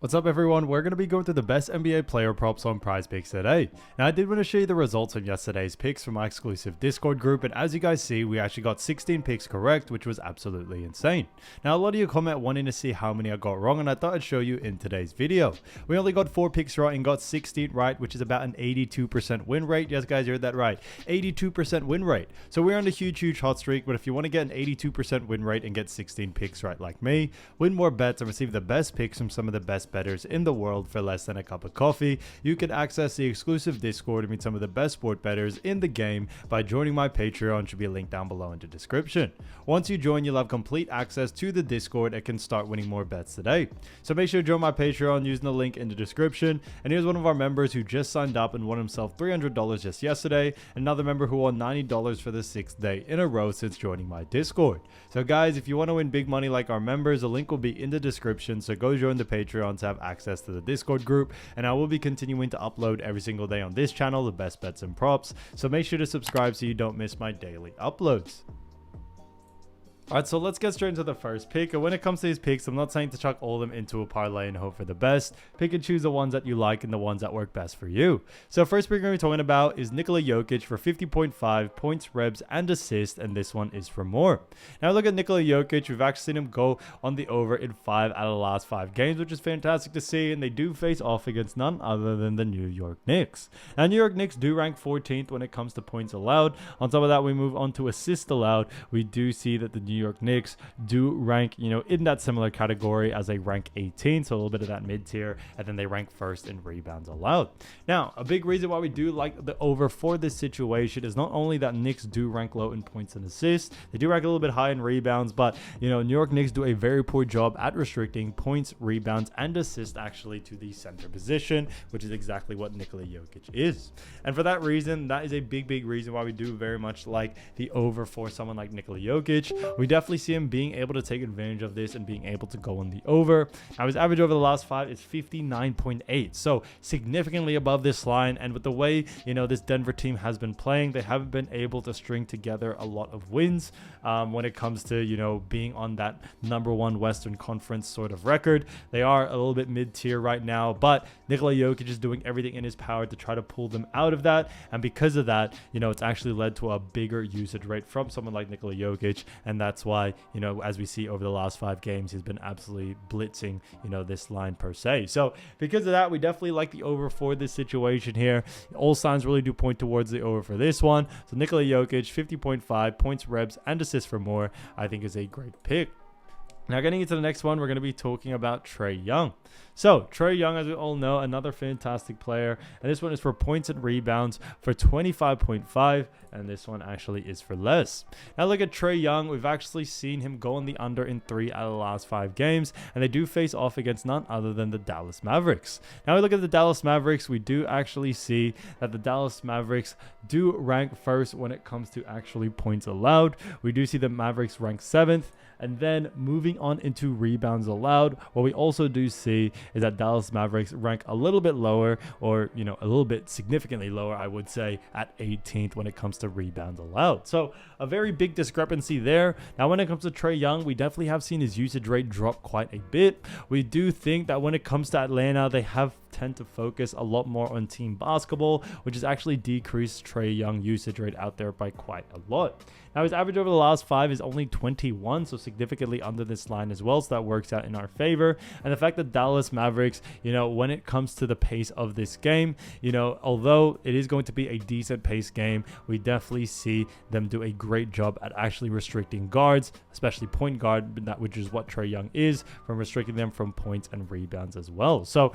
What's up everyone, we're going to be going through the best NBA player props on PrizePicks today. Now I did want to show you the results of yesterday's picks from my exclusive Discord group, and as you guys see, we actually got 16 picks correct, which was absolutely insane. Now a lot of you comment wanting to see how many I got wrong, and I thought I'd show you in today's video. We only got 4 picks right and got 16 right, which is about an 82% win rate. Yes guys, you heard that right, 82% win rate. So we're on a huge hot streak, but if you want to get an 82% win rate and get 16 picks right like me, win more bets and receive the best picks from some of the best bettors in the world for less than a cup of coffee, you can access the exclusive Discord and meet some of the best sport bettors in the game by joining my Patreon. Should be a link down below in the description. Once you join, you'll have complete access to the Discord and can start winning more bets today. So make sure to join my Patreon using the link in the description. And here's one of our members who just signed up and won himself $300 just yesterday. Another member who won $90 for the 6th day in a row since joining my Discord. So guys, if you want to win big money like our members, the link will be in the description. So go join the Patreon to have access to the Discord group, and I will be continuing to upload every single day on this channel the best bets and props, so make sure to subscribe so you don't miss my daily uploads. Alright, so let's get straight into the first pick. And when it comes to these picks, I'm not saying to chuck all of them into a parlay and hope for the best. Pick and choose the ones that you like and the ones that work best for you. So first pick we're going to be talking about is Nikola Jokic for 50.5 points, revs, and assists, and this one is for more. Now look at Nikola Jokic. We've actually seen him go on the over in 5 out of the last 5 games, which is fantastic to see, and they do face off against none other than the New York Knicks. Now New York Knicks do rank 14th when it comes to points allowed. On top of that, we move on to assists allowed. We do see that the New York Knicks do rank, in that similar category as they rank 18, so a little bit of that mid-tier, and then they rank first in rebounds allowed. Now, a big reason why we do like the over for this situation is not only that Knicks do rank low in points and assists, they do rank a little bit high in rebounds, but, New York Knicks do a very poor job at restricting points, rebounds, and assists actually to the center position, which is exactly what Nikola Jokic is. And for that reason, that is a big reason why we do very much like the over for someone like Nikola Jokic. We definitely see him being able to take advantage of this and being able to go on the over. Now his average over the last 5 is 59.8, so significantly above this line. And with the way this Denver team has been playing, they haven't been able to string together a lot of wins when it comes to being on that #1 Western Conference sort of record. They are a little bit mid-tier right now, but Nikola Jokic is doing everything in his power to try to pull them out of that, and because of that, it's actually led to a bigger usage rate from someone like Nikola Jokic, and that's why as we see over the last 5 games, he's been absolutely blitzing, this line per se. So because of that, we definitely like the over for this situation here. All signs really do point towards the over for this one. So Nikola Jokic, 50.5 points, revs, and assists for more, I think is a great pick. Now getting into the next one, we're going to be talking about Trey Young. So Trey Young, as we all know, another fantastic player, and this one is for points and rebounds for 25.5, and this one actually is for less. Now look at Trey Young. We've actually seen him go on the under in 3 out of the last 5 games, and they do face off against none other than the Dallas Mavericks. Now we look at the Dallas Mavericks. We do actually see that the Dallas Mavericks do rank first when it comes to actually points allowed. We do see the Mavericks rank 7th. And then moving on into rebounds allowed, what we also do see is that Dallas Mavericks rank a little bit lower, or a little bit significantly lower, I would say, at 18th when it comes to rebounds allowed. So a very big discrepancy there. Now when it comes to Trey Young, we definitely have seen his usage rate drop quite a bit. We do think that when it comes to Atlanta, they tend to focus a lot more on team basketball, which has actually decreased Trey Young usage rate out there by quite a lot. Now his average over the last 5 is only 21, so significantly under this line as well, so that works out in our favor. And the fact that Dallas Mavericks, when it comes to the pace of this game, although it is going to be a decent pace game, we definitely see them do a great job at actually restricting guards, especially point guard, which is what Trey Young is, from restricting them from points and rebounds as well. So,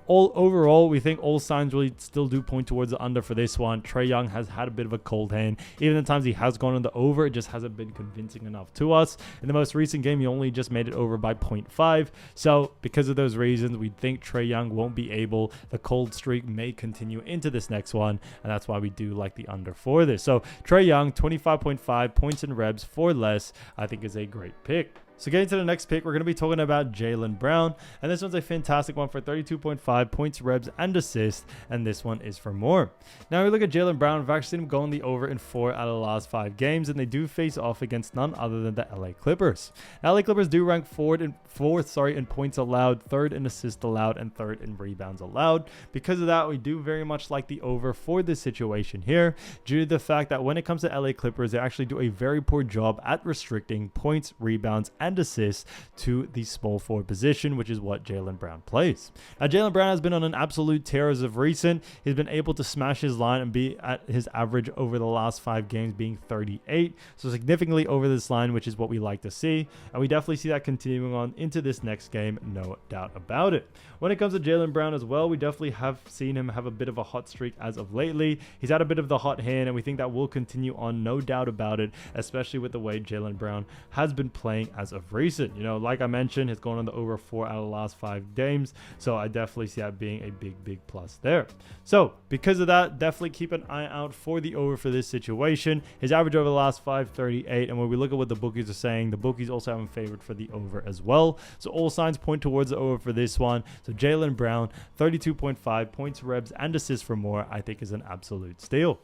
all overall, we think all signs really still do point towards the under for this one. Trey Young has had a bit of a cold hand. Even the times he has gone on the over, it just hasn't been convincing enough to us. In the most recent game, he only just made it over by 0.5. So because of those reasons, we think Trey Young won't be able. The cold streak may continue into this next one, and that's why we do like the under for this. So Trey Young, 25.5 points and revs for less, I think is a great pick. So getting to the next pick, we're going to be talking about Jaylen Brown, and this one's a fantastic one for 32.5 points, rebounds, and assists, and this one is for more. Now we look at Jaylen Brown. We've actually seen him go on the over in 4 out of the last 5 games, and they do face off against none other than the LA Clippers. Now, LA Clippers do rank fourth in points allowed, 3rd in assists allowed, and 3rd in rebounds allowed. Because of that, we do very much like the over for this situation here, due to the fact that when it comes to LA Clippers, they actually do a very poor job at restricting points, rebounds, and assists to the small forward position, which is what Jaylen Brown plays. Now, Jaylen Brown has been on an absolute tear as of recent. He's been able to smash his line and be at his average over the last 5 games being 38, so significantly over this line, which is what we like to see, and we definitely see that continuing on into this next game, no doubt about it. When it comes to Jaylen Brown as well, we definitely have seen him have a bit of a hot streak as of lately. He's had a bit of the hot hand, and we think that will continue on, no doubt about it, especially with the way Jaylen Brown has been playing as of recent. You know, like I mentioned, he's going on the over 4 out of the last 5 games, so I definitely see that being a big plus there. So because of that, definitely keep an eye out for the over for this situation. His average over the last 5, 38, and when we look at what the bookies are saying, the bookies also have him favored for the over as well. So all signs point towards the over for this one. So Jaylen Brown, 32.5 points, rebounds, and assists for more, I think is an absolute steal.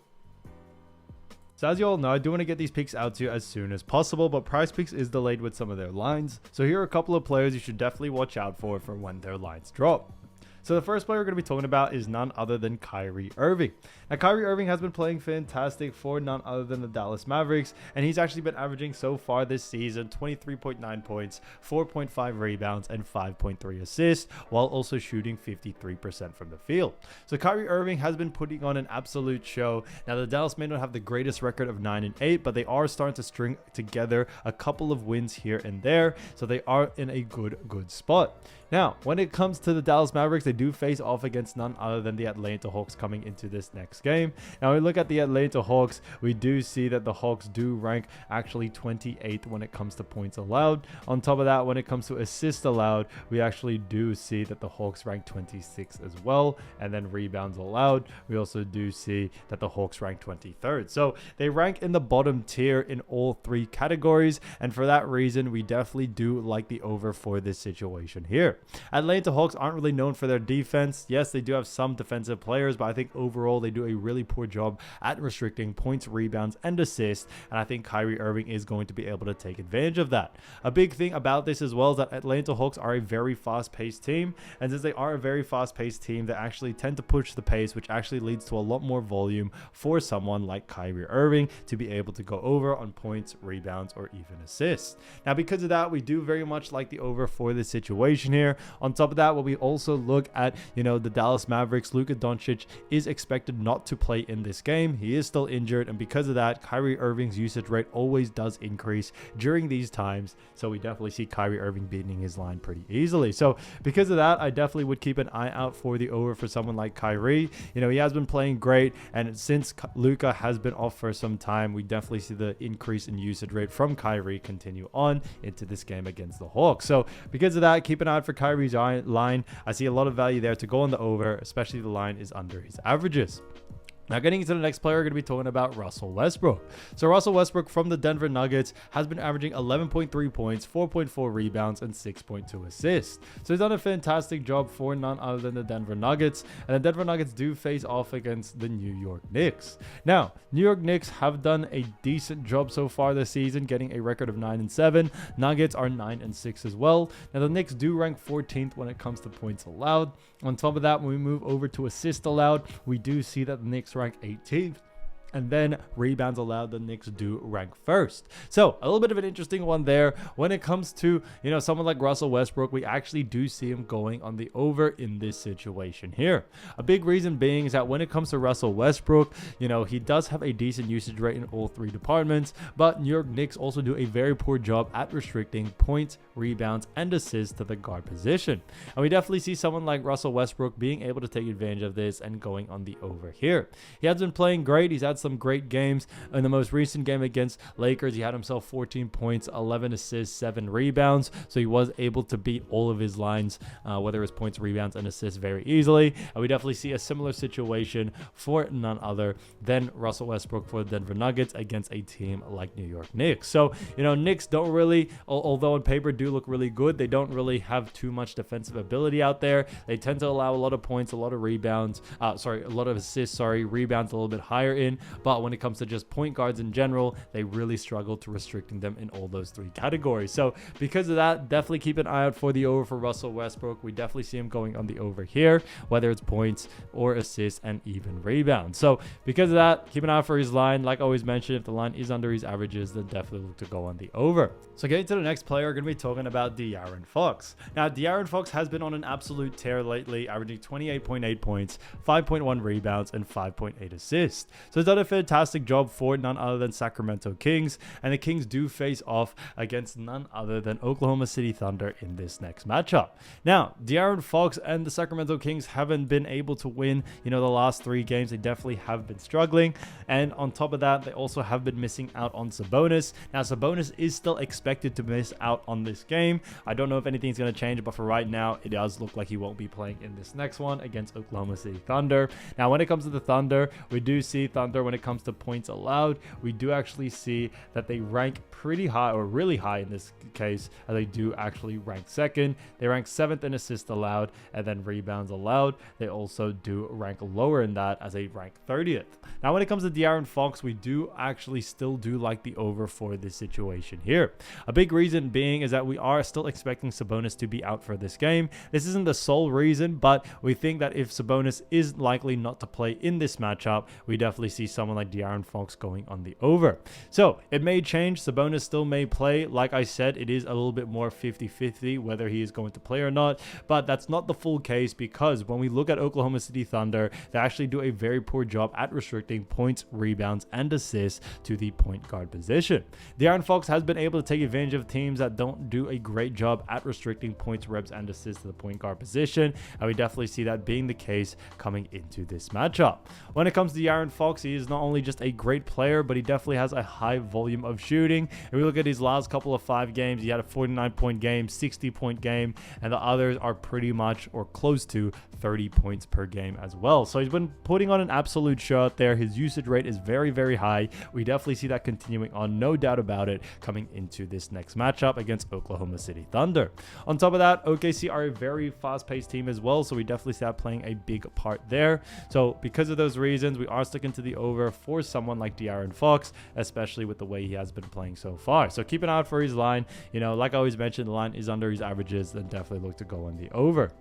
So as you all know, I do want to get these picks out to you as soon as possible, but PrizePicks is delayed with some of their lines. So here are a couple of players you should definitely watch out for when their lines drop. So the first player we're going to be talking about is none other than Kyrie Irving. Now, Kyrie Irving has been playing fantastic for none other than the Dallas Mavericks, and he's actually been averaging so far this season 23.9 points, 4.5 rebounds, and 5.3 assists, while also shooting 53% from the field. So Kyrie Irving has been putting on an absolute show. Now, the Dallas may not have the greatest record of 9-8, but they are starting to string together a couple of wins here and there, so they are in a good spot. Now, when it comes to the Dallas Mavericks, they do face off against none other than the Atlanta Hawks coming into this next game. Now, we look at the Atlanta Hawks, we do see that the Hawks do rank actually 28th when it comes to points allowed. On top of that, when it comes to assists allowed, we actually do see that the Hawks rank 26th as well. And then rebounds allowed, we also do see that the Hawks rank 23rd. So they rank in the bottom tier in all 3 categories. And for that reason, we definitely do like the over for this situation here. Atlanta Hawks aren't really known for their defense. Yes, they do have some defensive players, but I think overall they do a really poor job at restricting points, rebounds, and assists, and I think Kyrie Irving is going to be able to take advantage of that. A big thing about this as well is that Atlanta Hawks are a very fast-paced team, and since they are a very fast-paced team, they actually tend to push the pace, which actually leads to a lot more volume for someone like Kyrie Irving to be able to go over on points, rebounds, or even assists. Now, because of that, we do very much like the over for this situation here. On top of that, when we also look at, the Dallas Mavericks, Luka Doncic is expected not to play in this game. He is still injured, and because of that, Kyrie Irving's usage rate always does increase during these times. So we definitely see Kyrie Irving beating his line pretty easily. So because of that, I definitely would keep an eye out for the over for someone like Kyrie. He has been playing great, and since Luka has been off for some time, we definitely see the increase in usage rate from Kyrie continue on into this game against the Hawks. So because of that, keep an eye out for Kyrie's line. I see a lot of value there to go on the over, especially the line is under his averages. Now, getting into the next player, we're going to be talking about Russell Westbrook. So Russell Westbrook from the Denver Nuggets has been averaging 11.3 points, 4.4 rebounds, and 6.2 assists. So he's done a fantastic job for none other than the Denver Nuggets. And the Denver Nuggets do face off against the New York Knicks. Now, New York Knicks have done a decent job so far this season, getting a record of 9-7. Nuggets are 9-6 as well. Now, the Knicks do rank 14th when it comes to points allowed. On top of that, when we move over to assists allowed, we do see that the Knicks rank 18th. And then rebounds allowed, the Knicks do rank first. So a little bit of an interesting one there. When it comes to, someone like Russell Westbrook, we actually do see him going on the over in this situation here. A big reason being is that when it comes to Russell Westbrook, he does have a decent usage rate in all 3 departments, but New York Knicks also do a very poor job at restricting points, rebounds, and assists to the guard position. And we definitely see someone like Russell Westbrook being able to take advantage of this and going on the over here. He has been playing great. He's had had some great games. In the most recent game against Lakers, he had himself 14 points, 11 assists, 7 rebounds. So he was able to beat all of his lines, whether it's points, rebounds, and assists, very easily. And we definitely see a similar situation for none other than Russell Westbrook for the Denver Nuggets against a team like New York Knicks. So, Knicks don't really, although on paper do look really good, they don't really have too much defensive ability out there. They tend to allow a lot of points, a lot of rebounds, a lot of assists, rebounds a little bit higher in. But when it comes to just point guards in general, they really struggle to restricting them in all those 3 categories. So because of that, definitely keep an eye out for the over for Russell Westbrook. We definitely see him going on the over here, whether it's points or assists and even rebounds. So because of that, keep an eye out for his line. Like I always mentioned, if the line is under his averages, then definitely look to go on the over. So getting to the next player, we're going to be talking about Dearron Fox. Now, Dearron Fox has been on an absolute tear lately, averaging 28.8 points, 5.1 rebounds, and 5.8 assists. So he's done a fantastic job for none other than Sacramento Kings, and the Kings do face off against none other than Oklahoma City Thunder in this next matchup. Now, Dearron Fox and the Sacramento Kings haven't been able to win, the last 3 games. They definitely have been struggling, and on top of that, they also have been missing out on Sabonis. Now, Sabonis is still expected to miss out on this game. I don't know if anything's going to change, but for right now, it does look like he won't be playing in this next one against Oklahoma City Thunder. Now, when it comes to the Thunder, we do see Thunder when it comes to points allowed. We do actually see that they rank pretty high, or really high in this case, as they do actually rank 2nd. They rank 7th in assists allowed, and then rebounds allowed. They also do rank lower in that, as they rank 30th. Now, when it comes to Dearron Fox, we do actually still do like the over for this situation here. A big reason being is that we are still expecting Sabonis to be out for this game. This isn't the sole reason, but we think that if Sabonis is likely not to play in this matchup, we definitely see someone like Dearron Fox going on the over. So it may change. Sabonis still may play. Like I said, it is a little bit more 50-50 whether he is going to play or not, but that's not the full case, because when we look at Oklahoma City Thunder, they actually do a very poor job at restricting points, rebounds, and assists to the point guard position. Dearron Fox has been able to take advantage of teams that don't do a great job at restricting points, reps, and assists to the point guard position, and we definitely see that being the case coming into this matchup. When it comes to Dearron Fox, he is not only just a great player, but he definitely has a high volume of shooting. If we look at his last couple of 5 games, he had a 49-point game, 60-point game, and the others are pretty much or close to 30 points per game as well. So he's been putting on an absolute show out there. His usage rate is very, very high. We definitely see that continuing on, no doubt about it, coming into this next matchup against Oklahoma City Thunder. On top of that, OKC are a very fast-paced team as well, so we definitely see that playing a big part there. So because of those reasons, we are sticking to the over for someone like Dearron Fox, especially with the way he has been playing so far. So keep an eye out for his line. Like I always mentioned, the line is under his averages, then definitely look to go on the over.